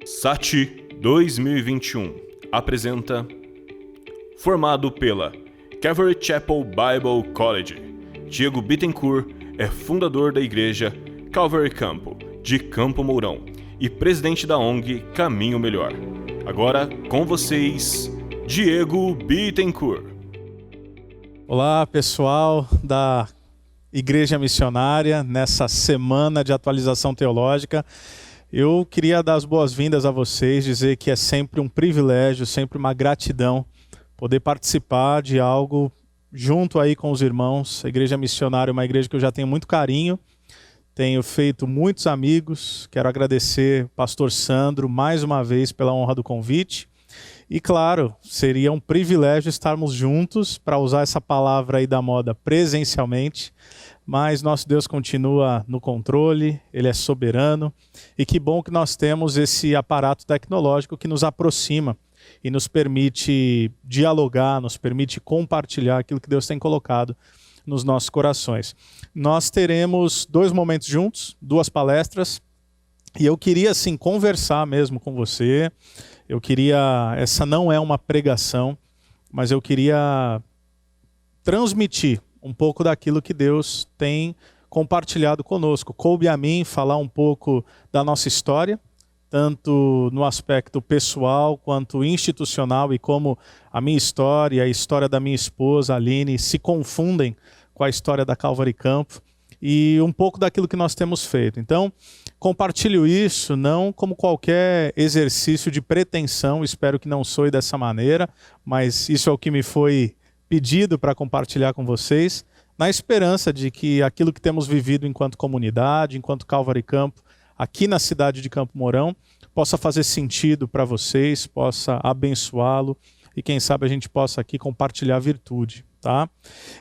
SAT 2021 apresenta formado pela Calvary Chapel Bible College. Diego Bittencourt é fundador da igreja Calvary Campo, de Campo Mourão, e presidente da ONG Caminho Melhor. Agora, com vocês, Diego Bittencourt. Olá, pessoal da Igreja Missionária, nessa semana de atualização teológica. Eu queria dar as boas-vindas a vocês, dizer que é sempre um privilégio, sempre uma gratidão poder participar de algo junto aí com os irmãos. A Igreja Missionária é uma igreja que eu já tenho muito carinho, tenho feito muitos amigos. Quero agradecer o pastor Sandro mais uma vez pela honra do convite. E claro, seria um privilégio estarmos juntos, para usar essa palavra aí da moda, presencialmente. Mas nosso Deus continua no controle, Ele é soberano. E que bom que nós temos esse aparato tecnológico que nos aproxima e nos permite dialogar, nos permite compartilhar aquilo que Deus tem colocado nos nossos corações. Nós teremos 2 momentos juntos, 2 palestras. E eu queria, assim, conversar mesmo com você. Essa não é uma pregação, mas eu queria transmitir um pouco daquilo que Deus tem compartilhado conosco. Coube a mim falar um pouco da nossa história, tanto no aspecto pessoal quanto institucional, e como a minha história e a história da minha esposa, Aline, se confundem com a história da Calvary Campo, e um pouco daquilo que nós temos feito. Então, compartilho isso não como qualquer exercício de pretensão, espero que não soe dessa maneira, mas isso é o que me foi pedido para compartilhar com vocês, na esperança de que aquilo que temos vivido enquanto comunidade, enquanto Calvary Campo, aqui na cidade de Campo Mourão, possa fazer sentido para vocês, possa abençoá-lo e quem sabe a gente possa aqui compartilhar virtude, tá?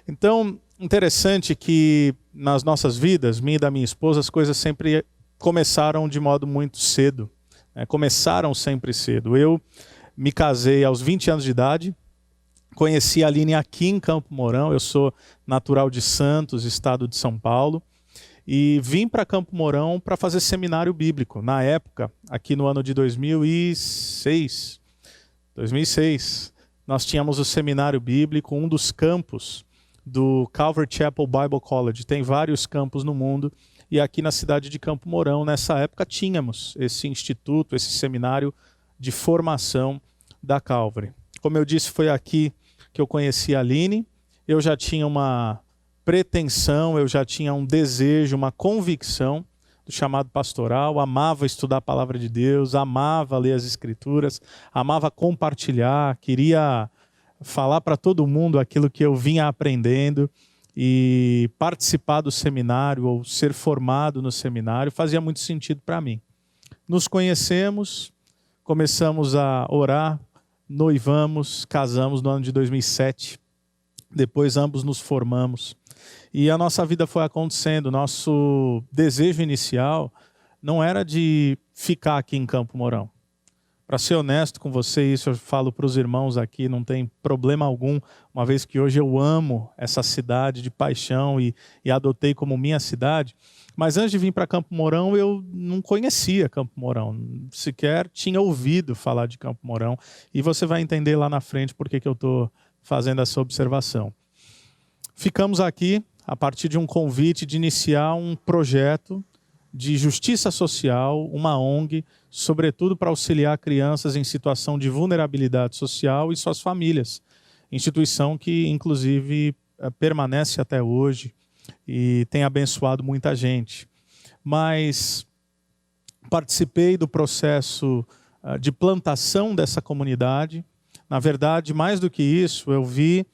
Então, interessante que nas nossas vidas, minha e da minha esposa, as coisas sempre começaram de modo muito cedo, né? Começaram sempre cedo. Eu me casei aos 20 anos de idade, conheci a Aline aqui em Campo Mourão. Eu sou natural de Santos, estado de São Paulo, e vim para Campo Mourão para fazer seminário bíblico. Na época, aqui no ano de 2006, nós tínhamos o seminário bíblico, um dos campos do Calvary Chapel Bible College. Tem vários campos no mundo, e aqui na cidade de Campo Mourão, nessa época, tínhamos esse instituto, esse seminário de formação da Calvary. Como eu disse, foi aqui que eu conheci a Aline. Eu já tinha uma pretensão, eu já tinha um desejo, uma convicção do chamado pastoral, amava estudar a palavra de Deus, amava ler as escrituras, amava compartilhar, queria falar para todo mundo aquilo que eu vinha aprendendo, e participar do seminário ou ser formado no seminário fazia muito sentido para mim. Nos conhecemos, começamos a orar, noivamos, casamos no ano de 2007, depois ambos nos formamos e a nossa vida foi acontecendo. Nosso desejo inicial não era de ficar aqui em Campo Mourão. Para ser honesto com você, isso eu falo para os irmãos aqui, não tem problema algum, uma vez que hoje eu amo essa cidade de paixão e adotei como minha cidade. Mas antes de vir para Campo Mourão, eu não conhecia Campo Mourão, sequer tinha ouvido falar de Campo Mourão. E você vai entender lá na frente por que eu estou fazendo essa observação. Ficamos aqui a partir de um convite de iniciar um projeto de justiça social, uma ONG, sobretudo para auxiliar crianças em situação de vulnerabilidade social e suas famílias. Instituição que, inclusive, permanece até hoje e tem abençoado muita gente. Mas participei do processo de plantação dessa comunidade. Na verdade, mais do que isso, eu vi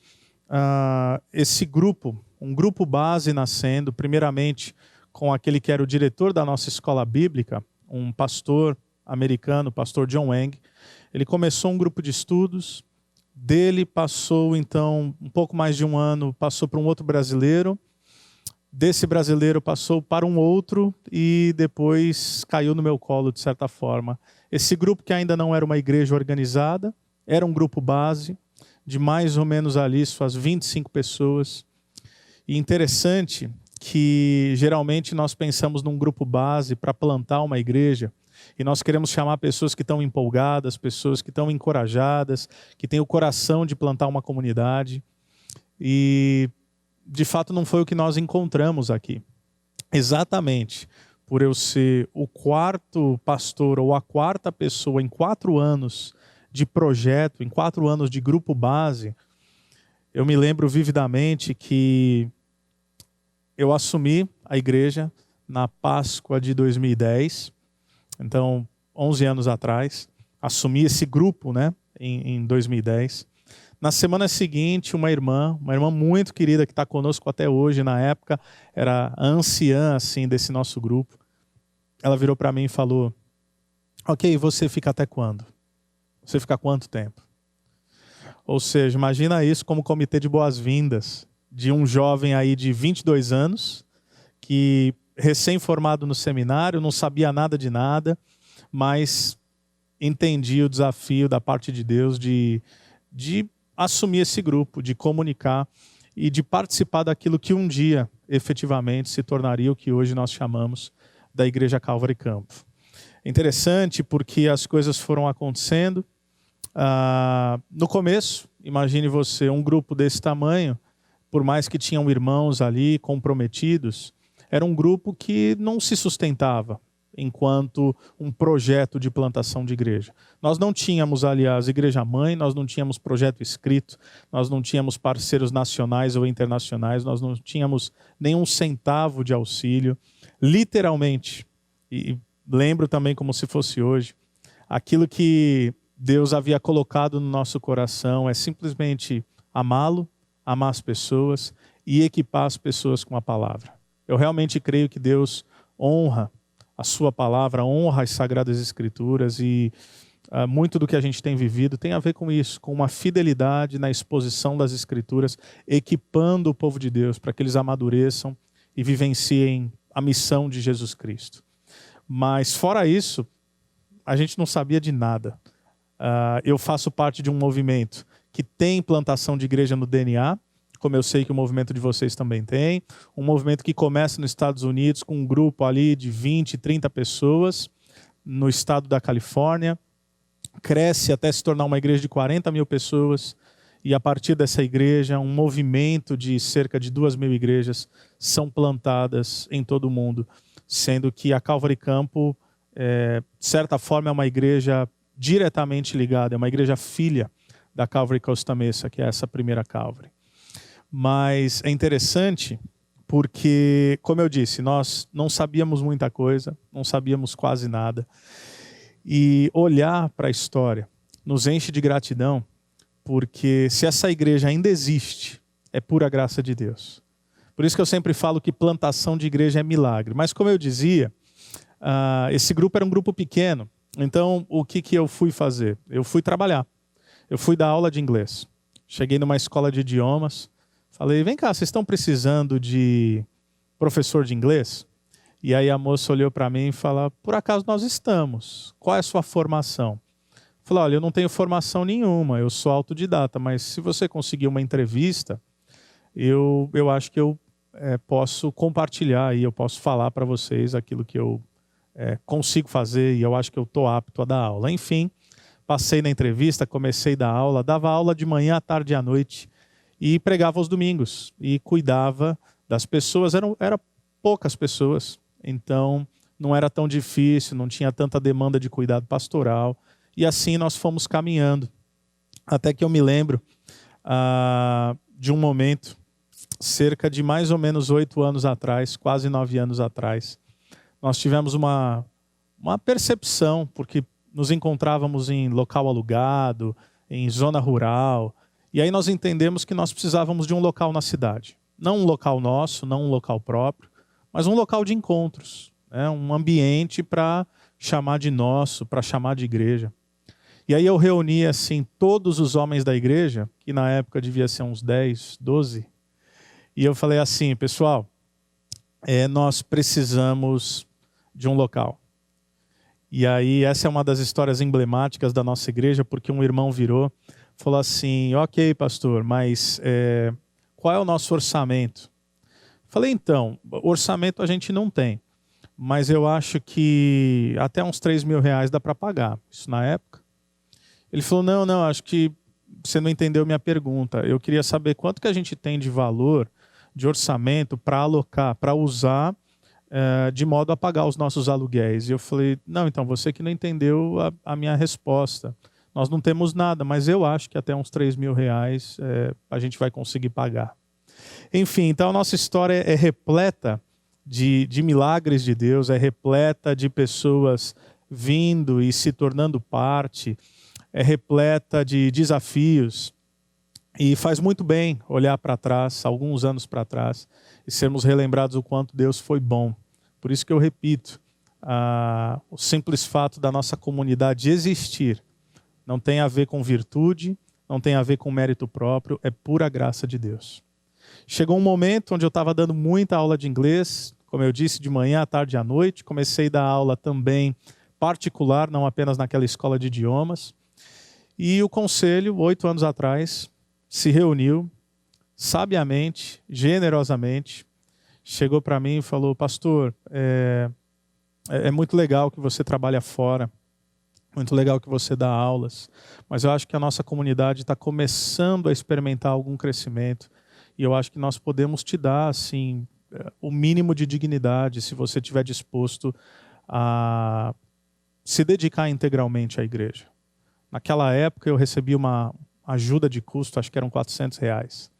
esse grupo, um grupo base nascendo, primeiramente com aquele que era o diretor da nossa escola bíblica, um pastor americano, o pastor John Wang. Ele começou um grupo de estudos, dele passou então um pouco mais de um ano, passou para um outro brasileiro, desse brasileiro passou para um outro e depois caiu no meu colo de certa forma. Esse grupo, que ainda não era uma igreja organizada, era um grupo base de mais ou menos ali suas 25 pessoas. E interessante que geralmente nós pensamos num grupo base para plantar uma igreja E nós queremos chamar pessoas que estão empolgadas, pessoas que estão encorajadas, que têm o coração de plantar uma comunidade. E, de fato, não foi o que nós encontramos aqui. Exatamente por eu ser o quarto pastor ou a quarta pessoa em 4 anos de projeto, em 4 anos de grupo base, eu me lembro vividamente que eu assumi a igreja na Páscoa de 2010, então 11 anos atrás, assumi esse grupo, né, em 2010. Na semana seguinte, uma irmã muito querida que está conosco até hoje, na época era a anciã assim, desse nosso grupo, ela virou para mim e falou: ok, você fica até quando? Você fica quanto tempo? Ou seja, imagina isso como comitê de boas-vindas de um jovem aí de 22 anos, que recém-formado no seminário, não sabia nada de nada, mas entendia o desafio da parte de Deus de assumir esse grupo, de comunicar e de participar daquilo que um dia, efetivamente, se tornaria o que hoje nós chamamos da Igreja Calvary Campo. É interessante porque as coisas foram acontecendo. No começo, imagine você, um grupo desse tamanho, por mais que tinham irmãos ali comprometidos, era um grupo que não se sustentava enquanto um projeto de plantação de igreja. Nós não tínhamos, aliás, igreja-mãe, nós não tínhamos projeto escrito, nós não tínhamos parceiros nacionais ou internacionais, nós não tínhamos nenhum centavo de auxílio. Literalmente, e lembro também como se fosse hoje, aquilo que Deus havia colocado no nosso coração é simplesmente amá-lo, amar as pessoas e equipar as pessoas com a palavra. Eu realmente creio que Deus honra a sua palavra, honra as Sagradas Escrituras e muito do que a gente tem vivido tem a ver com isso, com uma fidelidade na exposição das Escrituras, equipando o povo de Deus para que eles amadureçam e vivenciem a missão de Jesus Cristo. Mas fora isso, a gente não sabia de nada. Eu faço parte de um movimento que tem plantação de igreja no DNA, como eu sei que o movimento de vocês também tem. Um movimento que começa nos Estados Unidos com um grupo ali de 20, 30 pessoas, no estado da Califórnia. Cresce até se tornar uma igreja de 40 mil pessoas. E a partir dessa igreja, um movimento de cerca de 2.000 igrejas são plantadas em todo o mundo. Sendo que a Calvary Campo, de certa forma, é uma igreja diretamente ligada, é uma igreja filha da Calvary Costa Mesa, que é essa primeira Calvary. Mas é interessante porque, como eu disse, nós não sabíamos muita coisa, não sabíamos quase nada. E olhar para a história nos enche de gratidão, porque se essa igreja ainda existe, é pura graça de Deus. Por isso que eu sempre falo que plantação de igreja é milagre. Mas como eu dizia, esse grupo era um grupo pequeno. Então, o que eu fui fazer? Eu fui trabalhar. Eu fui dar aula de inglês. Cheguei numa escola de idiomas. Falei, vem cá, vocês estão precisando de professor de inglês? E aí a moça olhou para mim e falou, por acaso nós estamos. Qual é a sua formação? Falei, olha, eu não tenho formação nenhuma, eu sou autodidata, mas se você conseguir uma entrevista, eu acho que eu posso compartilhar e eu posso falar para vocês aquilo que eu consigo fazer e eu acho que eu estou apto a dar aula. Enfim, passei na entrevista, comecei a dar aula, dava aula de manhã, à tarde e à noite e pregava aos domingos e cuidava das pessoas. Eram poucas pessoas, então não era tão difícil, não tinha tanta demanda de cuidado pastoral e assim nós fomos caminhando. Até que eu me lembro de um momento, cerca de mais ou menos 8 anos atrás, quase 9 anos atrás, nós tivemos uma percepção, porque nos encontrávamos em local alugado, em zona rural, e aí nós entendemos que nós precisávamos de um local na cidade. Não um local nosso, não um local próprio, mas um local de encontros, né? Um ambiente para chamar de nosso, para chamar de igreja. E aí eu reuni assim, todos os homens da igreja, que na época devia ser uns 10, 12, e eu falei assim, pessoal, nós precisamos de um local. E aí essa é uma das histórias emblemáticas da nossa igreja, porque um irmão virou, falou assim, ok, pastor, mas qual é o nosso orçamento? Falei, então, orçamento a gente não tem, mas eu acho que até uns R$3.000 dá para pagar. Isso na época. Ele falou, não, acho que você não entendeu minha pergunta. Eu queria saber quanto que a gente tem de valor, de orçamento para alocar, para usar, de modo a pagar os nossos aluguéis. E eu falei, não, então você que não entendeu a minha resposta. Nós não temos nada, mas eu acho que até uns R$3.000 a gente vai conseguir pagar. Enfim, então a nossa história é repleta de milagres de Deus, é repleta de pessoas vindo e se tornando parte, é repleta de desafios. E faz muito bem olhar para trás, alguns anos para trás, e sermos relembrados o quanto Deus foi bom. Por isso que eu repito, o simples fato da nossa comunidade existir não tem a ver com virtude, não tem a ver com mérito próprio, é pura graça de Deus. Chegou um momento onde eu estava dando muita aula de inglês, como eu disse, de manhã, à tarde e à noite. Comecei a dar aula também particular, não apenas naquela escola de idiomas. E o conselho, 8 anos atrás, se reuniu, sabiamente, generosamente, chegou para mim e falou, pastor, é muito legal que você trabalha fora, muito legal que você dá aulas, mas eu acho que a nossa comunidade está começando a experimentar algum crescimento e eu acho que nós podemos te dar assim, o mínimo de dignidade se você estiver disposto a se dedicar integralmente à igreja. Naquela época eu recebi uma ajuda de custo, acho que eram R$400.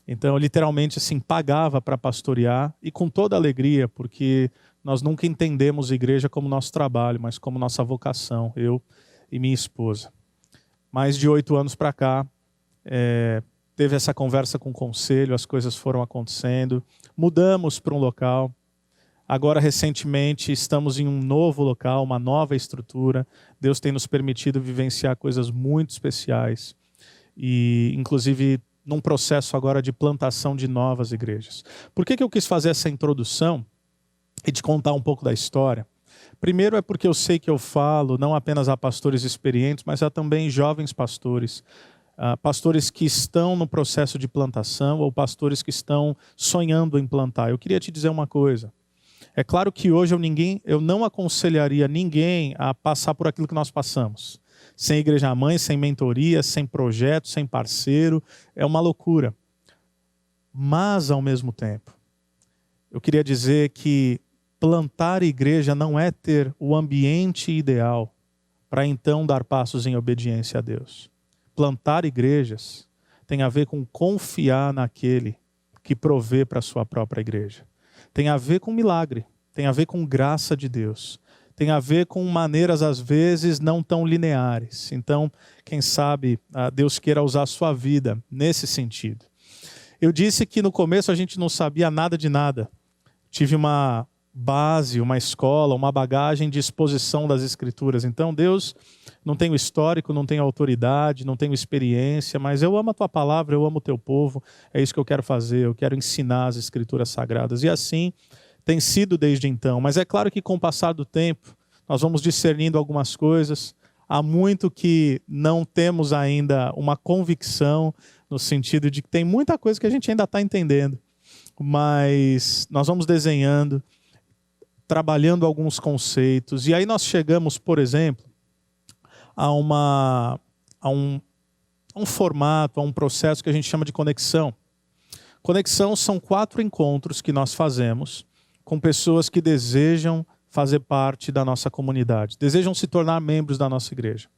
Então eu literalmente assim, pagava para pastorear e com toda alegria, porque nós nunca entendemos a igreja como nosso trabalho, mas como nossa vocação, eu e minha esposa. Mais de 8 anos para cá, teve essa conversa com o conselho, as coisas foram acontecendo, mudamos para um local. Agora, recentemente, estamos em um novo local, uma nova estrutura. Deus tem nos permitido vivenciar coisas muito especiais. E, inclusive, num processo agora de plantação de novas igrejas. Por que eu quis fazer essa introdução e te contar um pouco da história? Primeiro é porque eu sei que eu falo não apenas a pastores experientes, mas a também jovens pastores. Pastores que estão no processo de plantação ou pastores que estão sonhando em plantar. Eu queria te dizer uma coisa. É claro que hoje eu não aconselharia ninguém a passar por aquilo que nós passamos. Sem igreja-mãe, sem mentoria, sem projeto, sem parceiro. É uma loucura. Mas, ao mesmo tempo, eu queria dizer que plantar igreja não é ter o ambiente ideal para então dar passos em obediência a Deus. Plantar igrejas tem a ver com confiar naquele que provê para a sua própria igreja. Tem a ver com milagre, tem a ver com graça de Deus, tem a ver com maneiras às vezes não tão lineares. Então, quem sabe Deus queira usar a sua vida nesse sentido. Eu disse que no começo a gente não sabia nada de nada. Tive uma base, uma escola, uma bagagem de exposição das Escrituras. Então, Deus, não tenho histórico, não tenho autoridade, não tenho experiência, mas eu amo a tua palavra, eu amo o teu povo, é isso que eu quero fazer, eu quero ensinar as Escrituras Sagradas. E assim tem sido desde então. Mas é claro que com o passar do tempo, nós vamos discernindo algumas coisas. Há muito que não temos ainda uma convicção, no sentido de que tem muita coisa que a gente ainda está entendendo. Mas nós vamos desenhando, trabalhando alguns conceitos. E aí nós chegamos, por exemplo, a um formato, a um processo que a gente chama de conexão. Conexão são 4 encontros que nós fazemos com pessoas que desejam fazer parte da nossa comunidade, desejam se tornar membros da nossa igreja.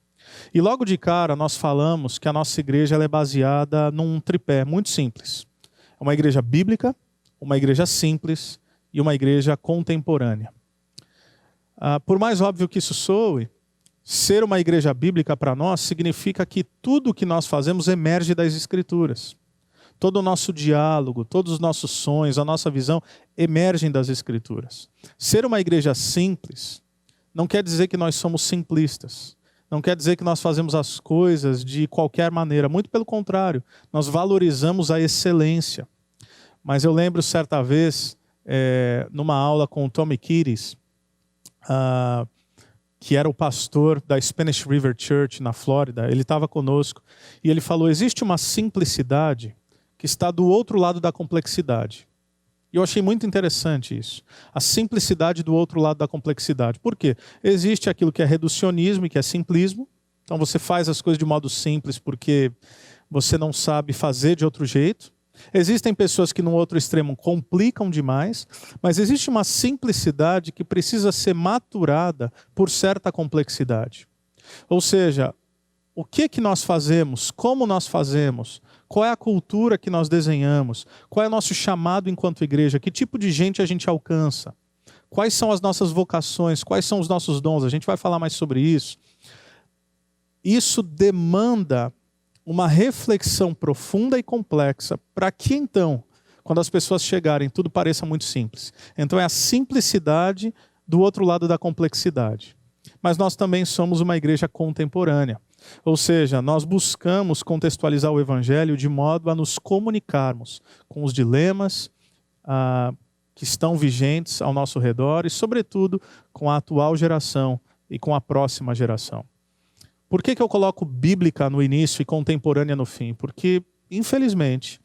E logo de cara nós falamos que a nossa igreja ela é baseada num tripé muito simples. É uma igreja bíblica, uma igreja simples e uma igreja contemporânea. Por mais óbvio que isso soe, ser uma igreja bíblica para nós significa que tudo o que nós fazemos emerge das Escrituras. Todo o nosso diálogo, todos os nossos sonhos, a nossa visão emergem das Escrituras. Ser uma igreja simples não quer dizer que nós somos simplistas. Não quer dizer que nós fazemos as coisas de qualquer maneira. Muito pelo contrário, nós valorizamos a excelência. Mas eu lembro certa vez, numa aula com o Tommy Kitties, que era o pastor da Spanish River Church na Flórida, ele estava conosco e ele falou, existe uma simplicidade que está do outro lado da complexidade. E eu achei muito interessante isso. A simplicidade do outro lado da complexidade. Por quê? Existe aquilo que é reducionismo e que é simplismo. Então você faz as coisas de modo simples porque você não sabe fazer de outro jeito. Existem pessoas que no outro extremo complicam demais, mas existe uma simplicidade que precisa ser maturada por certa complexidade. Ou seja, o que nós fazemos, como nós fazemos, qual é a cultura que nós desenhamos, qual é o nosso chamado enquanto igreja, que tipo de gente a gente alcança, quais são as nossas vocações, quais são os nossos dons, a gente vai falar mais sobre isso. Isso demanda uma reflexão profunda e complexa para que então, quando as pessoas chegarem, tudo pareça muito simples. Então é a simplicidade do outro lado da complexidade. Mas nós também somos uma igreja contemporânea. Ou seja, nós buscamos contextualizar o Evangelho de modo a nos comunicarmos com os dilemas que estão vigentes ao nosso redor e, sobretudo, com a atual geração e com a próxima geração. Por que eu coloco bíblica no início e contemporânea no fim? Porque, infelizmente,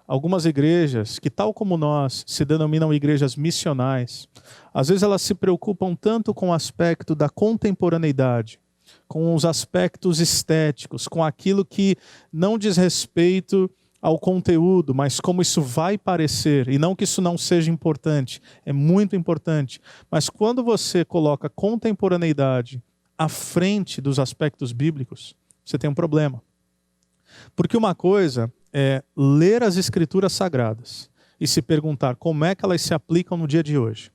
algumas igrejas, que tal como nós, se denominam igrejas missionais, às vezes elas se preocupam tanto com o aspecto da contemporaneidade, com os aspectos estéticos, com aquilo que não diz respeito ao conteúdo, mas como isso vai parecer, e não que isso não seja importante, é muito importante. Mas quando você coloca contemporaneidade à frente dos aspectos bíblicos, você tem um problema. Porque uma coisa é ler as escrituras sagradas e se perguntar como é que elas se aplicam no dia de hoje.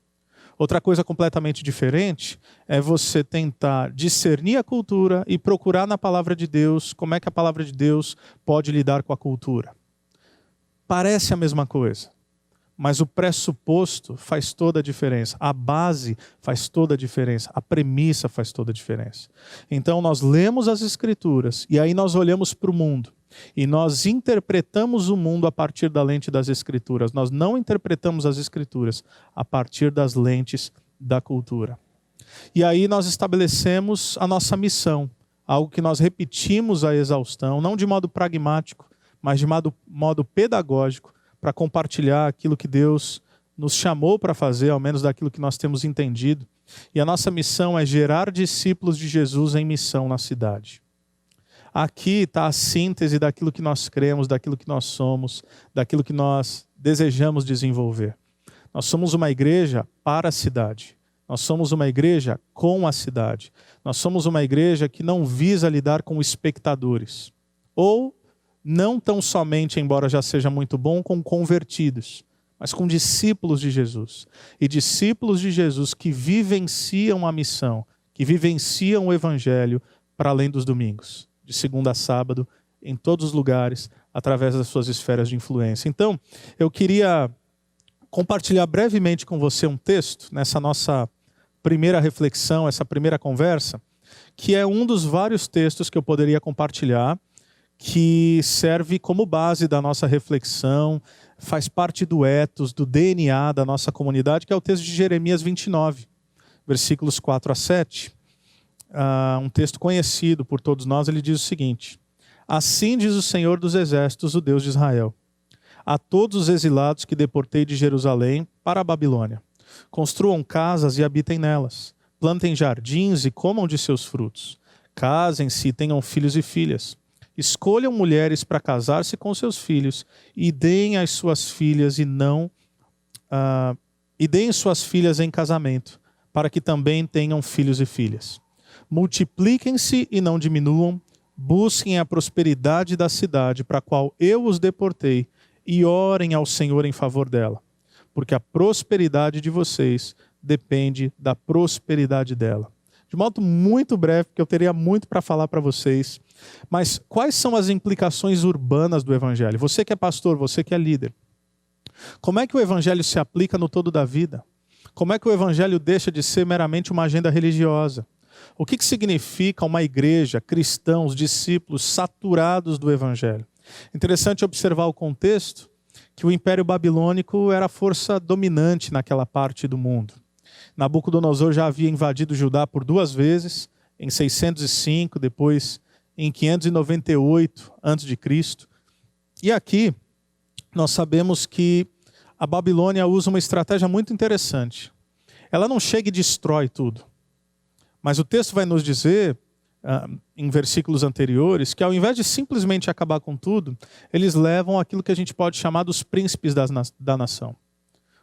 Outra coisa completamente diferente é você tentar discernir a cultura e procurar na palavra de Deus como é que a palavra de Deus pode lidar com a cultura. Parece a mesma coisa, mas o pressuposto faz toda a diferença. A base faz toda a diferença. A premissa faz toda a diferença. Então nós lemos as escrituras e aí nós olhamos para o mundo. E nós interpretamos o mundo a partir da lente das escrituras. Nós não interpretamos as escrituras a partir das lentes da cultura. E aí nós estabelecemos a nossa missão. Algo que nós repetimos à exaustão, não de modo pragmático, mas de modo pedagógico, para compartilhar aquilo que Deus nos chamou para fazer, ao menos daquilo que nós temos entendido. E a nossa missão é gerar discípulos de Jesus em missão na cidade. Aqui está a síntese daquilo que nós cremos, daquilo que nós somos, daquilo que nós desejamos desenvolver. Nós somos uma igreja para a cidade. Nós somos uma igreja com a cidade. Nós somos uma igreja que não visa lidar com espectadores. Ou não tão somente, embora já seja muito bom, com convertidos, mas com discípulos de Jesus. E discípulos de Jesus que vivenciam a missão, que vivenciam o evangelho para além dos domingos, de segunda a sábado, em todos os lugares, através das suas esferas de influência. Então, eu queria compartilhar brevemente com você um texto, nessa nossa primeira reflexão, essa primeira conversa, que é um dos vários textos que eu poderia compartilhar, que serve como base da nossa reflexão, faz parte do ethos, do DNA da nossa comunidade, que é o texto de Jeremias 29, versículos 4 a 7. Um texto conhecido por todos nós. Ele diz o seguinte: assim diz o Senhor dos Exércitos, o Deus de Israel, a todos os exilados que deportei de Jerusalém para a Babilônia: construam casas e habitem nelas, plantem jardins e comam de seus frutos, casem-se e tenham filhos e filhas, escolham mulheres para casar-se com seus filhos e deem as suas filhas deem suas filhas em casamento, para que também tenham filhos e filhas. Multipliquem-se e não diminuam, busquem a prosperidade da cidade para a qual eu os deportei e orem ao Senhor em favor dela, porque a prosperidade de vocês depende da prosperidade dela. De modo muito breve, porque eu teria muito para falar para vocês, mas quais são as implicações urbanas do evangelho? Você que é pastor, você que é líder, como é que o evangelho se aplica no todo da vida? Como é que o evangelho deixa de ser meramente uma agenda religiosa? O que significa uma igreja, cristãos, discípulos saturados do evangelho? Interessante observar o contexto, que o Império Babilônico era a força dominante naquela parte do mundo. Nabucodonosor já havia invadido Judá por 2 vezes, em 605, depois em 598 a.C. E aqui nós sabemos que a Babilônia usa uma estratégia muito interessante. Ela não chega e destrói tudo. Mas o texto vai nos dizer, em versículos anteriores, que ao invés de simplesmente acabar com tudo, eles levam aquilo que a gente pode chamar dos príncipes da nação.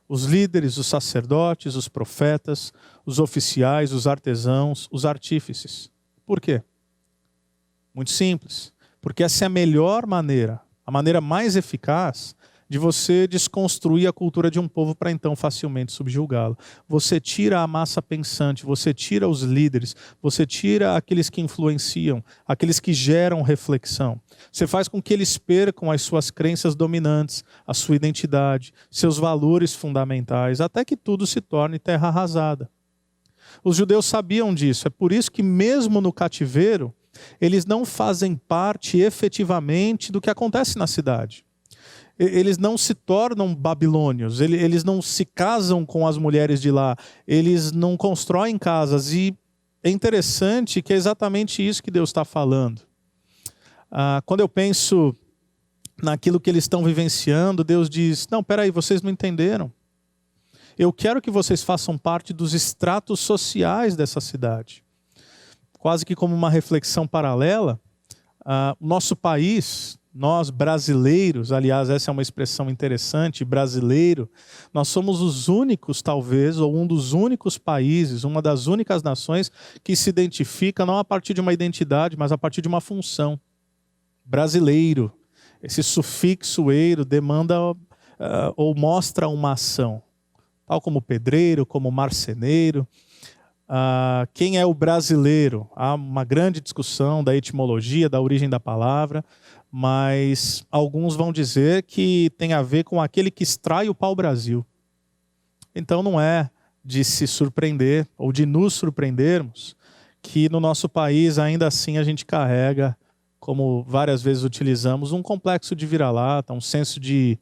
Os líderes, os sacerdotes, os profetas, os oficiais, os artesãos, os artífices. Por quê? Muito simples. Porque essa é a melhor maneira, a maneira mais eficaz de você desconstruir a cultura de um povo para então facilmente subjugá-lo. Você tira a massa pensante, você tira os líderes, você tira aqueles que influenciam, aqueles que geram reflexão. Você faz com que eles percam as suas crenças dominantes, a sua identidade, seus valores fundamentais, até que tudo se torne terra arrasada. Os judeus sabiam disso, é por isso que mesmo no cativeiro, eles não fazem parte efetivamente do que acontece na cidade. Eles não se tornam babilônios, eles não se casam com as mulheres de lá, eles não constroem casas. E é interessante que é exatamente isso que Deus está falando. Quando eu penso naquilo que eles estão vivenciando, Deus diz, não, peraí, vocês não entenderam. Eu quero que vocês façam parte dos estratos sociais dessa cidade. Quase que como uma reflexão paralela, o nosso país, nós brasileiros, aliás, essa é uma expressão interessante, brasileiro, nós somos os únicos, talvez, ou um dos únicos países, uma das únicas nações que se identifica não a partir de uma identidade, mas a partir de uma função. Brasileiro. Esse sufixo eiro demanda ou mostra uma ação. Tal como pedreiro, como marceneiro. Quem é o brasileiro? Há uma grande discussão da etimologia, da origem da palavra, mas alguns vão dizer que tem a ver com aquele que extrai o pau-brasil. Então não é de se surpreender, ou de nos surpreendermos, que no nosso país ainda assim a gente carrega, como várias vezes utilizamos, um complexo de vira-lata, um senso de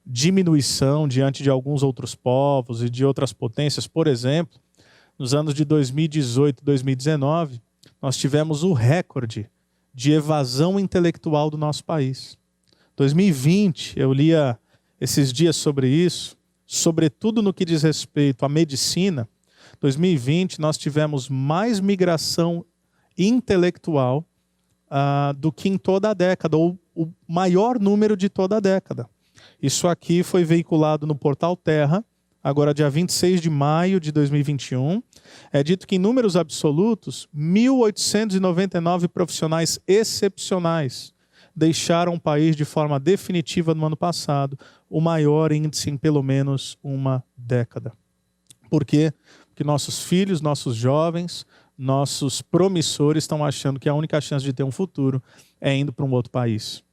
diminuição diante de alguns outros povos e de outras potências. Por exemplo, nos anos de 2018 e 2019, nós tivemos o recorde de evasão intelectual do nosso país. 2020, eu lia esses dias sobre isso, sobretudo no que diz respeito à medicina. 2020, nós tivemos mais migração intelectual do que em toda a década, ou o maior número de toda a década. Isso aqui foi veiculado no Portal Terra, agora dia 26 de maio de 2021, é dito que em números absolutos, 1.899 profissionais excepcionais deixaram o país de forma definitiva no ano passado, o maior índice em pelo menos uma década. Por quê? Porque nossos filhos, nossos jovens, nossos promissores estão achando que a única chance de ter um futuro é indo para um outro país. O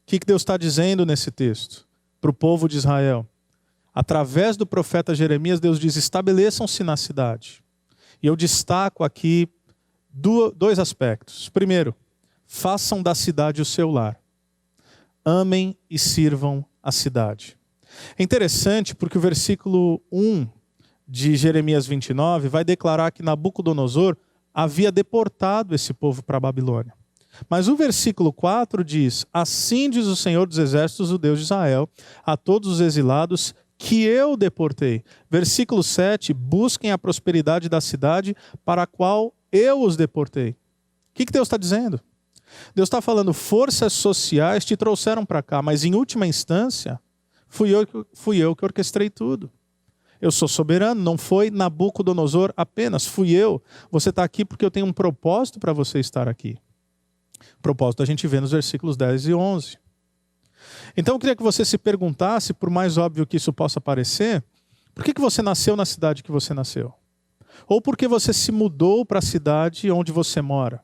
que Deus está dizendo nesse texto para o povo de Israel? Através do profeta Jeremias, Deus diz, estabeleçam-se na cidade. E eu destaco aqui dois aspectos. Primeiro, façam da cidade o seu lar. Amem e sirvam a cidade. É interessante porque o versículo 1 de Jeremias 29 vai declarar que Nabucodonosor havia deportado esse povo para a Babilônia. Mas o versículo 4 diz, assim diz o Senhor dos Exércitos, o Deus de Israel, a todos os exilados que eu deportei. Versículo 7, busquem a prosperidade da cidade para a qual eu os deportei. O que Deus está dizendo? Deus está falando, forças sociais te trouxeram para cá, mas em última instância, fui eu que orquestrei tudo. Eu sou soberano, não foi Nabucodonosor apenas, fui eu. Você está aqui porque eu tenho um propósito para você estar aqui. O propósito a gente vê nos versículos 10 e 11. Então eu queria que você se perguntasse, por mais óbvio que isso possa parecer, por que você nasceu na cidade que você nasceu? Ou por que você se mudou para a cidade onde você mora?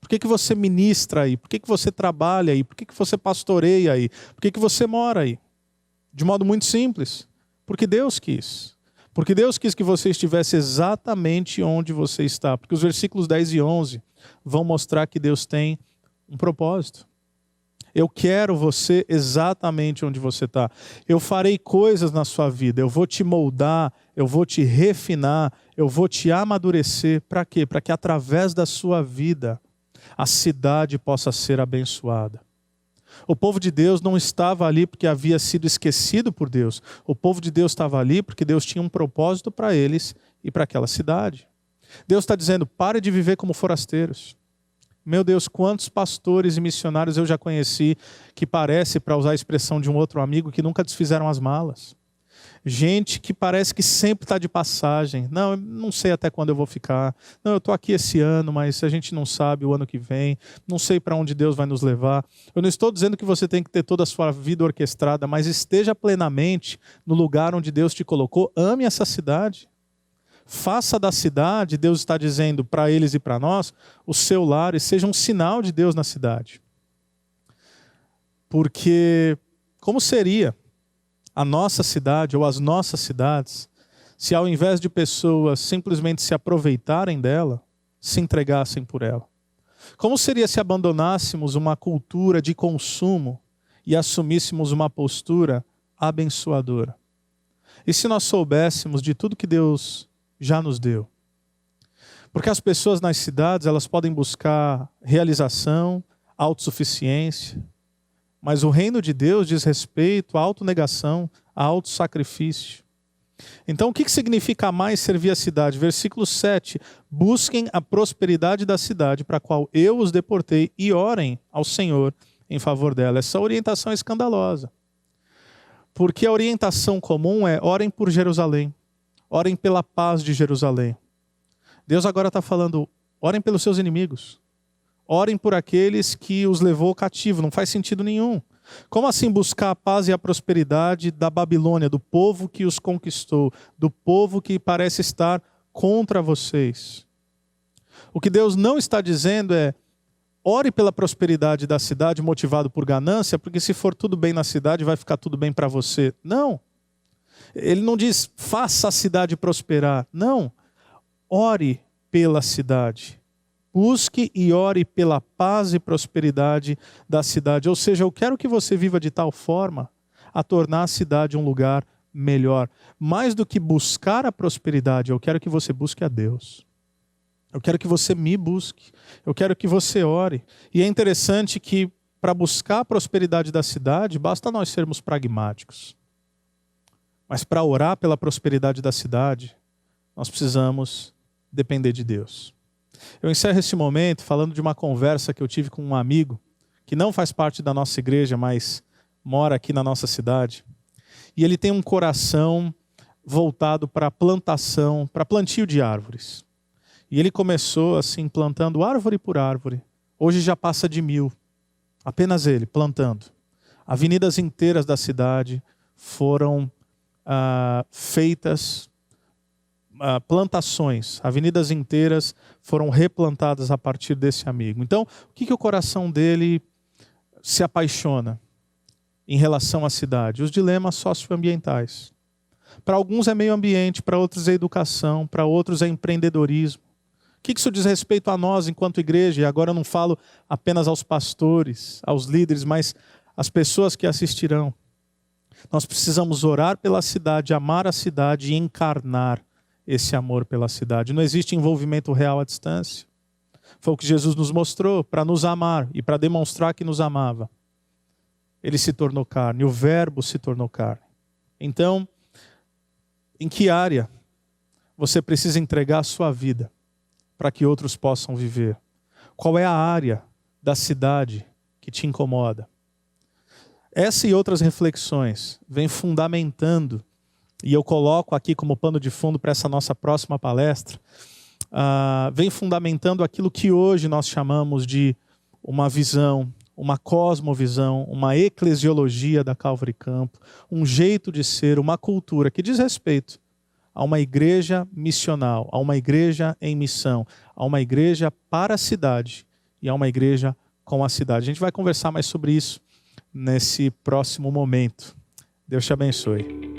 Por que você ministra aí? Por que você trabalha aí? Por que você pastoreia aí? Por que você mora aí? De modo muito simples, porque Deus quis. Porque Deus quis que você estivesse exatamente onde você está. Porque os versículos 10 e 11 vão mostrar que Deus tem um propósito. Eu quero você exatamente onde você está. Eu farei coisas na sua vida. Eu vou te moldar, eu vou te refinar, eu vou te amadurecer. Para quê? Para que através da sua vida a cidade possa ser abençoada. O povo de Deus não estava ali porque havia sido esquecido por Deus. O povo de Deus estava ali porque Deus tinha um propósito para eles e para aquela cidade. Deus está dizendo, pare de viver como forasteiros. Meu Deus, quantos pastores e missionários eu já conheci que parece, para usar a expressão de um outro amigo, que nunca desfizeram as malas. Gente que parece que sempre está de passagem. Não, eu não sei até quando eu vou ficar. Não, eu estou aqui esse ano, mas a gente não sabe o ano que vem. Não sei para onde Deus vai nos levar. Eu não estou dizendo que você tem que ter toda a sua vida orquestrada, mas esteja plenamente no lugar onde Deus te colocou. Ame essa cidade. Faça da cidade, Deus está dizendo para eles e para nós, o seu lar, e seja um sinal de Deus na cidade. Porque como seria a nossa cidade ou as nossas cidades se ao invés de pessoas simplesmente se aproveitarem dela, se entregassem por ela? Como seria se abandonássemos uma cultura de consumo e assumíssemos uma postura abençoadora? E se nós soubéssemos de tudo que Deus já nos deu? Porque as pessoas nas cidades, elas podem buscar realização, autossuficiência, mas o reino de Deus diz respeito à autonegação, a autossacrifício. Então o que significa mais servir a cidade? Versículo 7, busquem a prosperidade da cidade para a qual eu os deportei e orem ao Senhor em favor dela. Essa orientação é escandalosa. Porque a orientação comum é orem por Jerusalém. Orem pela paz de Jerusalém. Deus agora está falando, orem pelos seus inimigos. Orem por aqueles que os levou cativo. Não faz sentido nenhum. Como assim buscar a paz e a prosperidade da Babilônia, do povo que os conquistou, do povo que parece estar contra vocês? O que Deus não está dizendo é, ore pela prosperidade da cidade motivado por ganância, porque se for tudo bem na cidade, vai ficar tudo bem para você. Não. Ele não diz, faça a cidade prosperar. Não. Ore pela cidade. Busque e ore pela paz e prosperidade da cidade. Ou seja, eu quero que você viva de tal forma a tornar a cidade um lugar melhor. Mais do que buscar a prosperidade, eu quero que você busque a Deus. Eu quero que você me busque. Eu quero que você ore. E é interessante que para buscar a prosperidade da cidade, basta nós sermos pragmáticos. Mas para orar pela prosperidade da cidade, nós precisamos depender de Deus. Eu encerro esse momento falando de uma conversa que eu tive com um amigo, que não faz parte da nossa igreja, mas mora aqui na nossa cidade. E ele tem um coração voltado para plantação, para plantio de árvores. E ele começou assim, plantando árvore por árvore. Hoje já passa de 1000. Apenas ele, plantando. Avenidas inteiras da cidade foram feitas plantações, avenidas inteiras foram replantadas a partir desse amigo. Então, o que o coração dele se apaixona em relação à cidade? Os dilemas socioambientais. Para alguns é meio ambiente, para outros é educação, para outros é empreendedorismo. O que isso diz respeito a nós enquanto igreja? E agora eu não falo apenas aos pastores, aos líderes, mas às pessoas que assistirão. Nós precisamos orar pela cidade, amar a cidade e encarnar esse amor pela cidade. Não existe envolvimento real à distância. Foi o que Jesus nos mostrou, para nos amar e para demonstrar que nos amava. Ele se tornou carne, o verbo se tornou carne. Então, em que área você precisa entregar a sua vida para que outros possam viver? Qual é a área da cidade que te incomoda? Essa e outras reflexões vêm fundamentando, e eu coloco aqui como pano de fundo para essa nossa próxima palestra, vem fundamentando aquilo que hoje nós chamamos de uma visão, uma cosmovisão, uma eclesiologia da Calvary Campo, um jeito de ser, uma cultura que diz respeito a uma igreja missional, a uma igreja em missão, a uma igreja para a cidade e a uma igreja com a cidade. A gente vai conversar mais sobre isso nesse próximo momento. Deus te abençoe.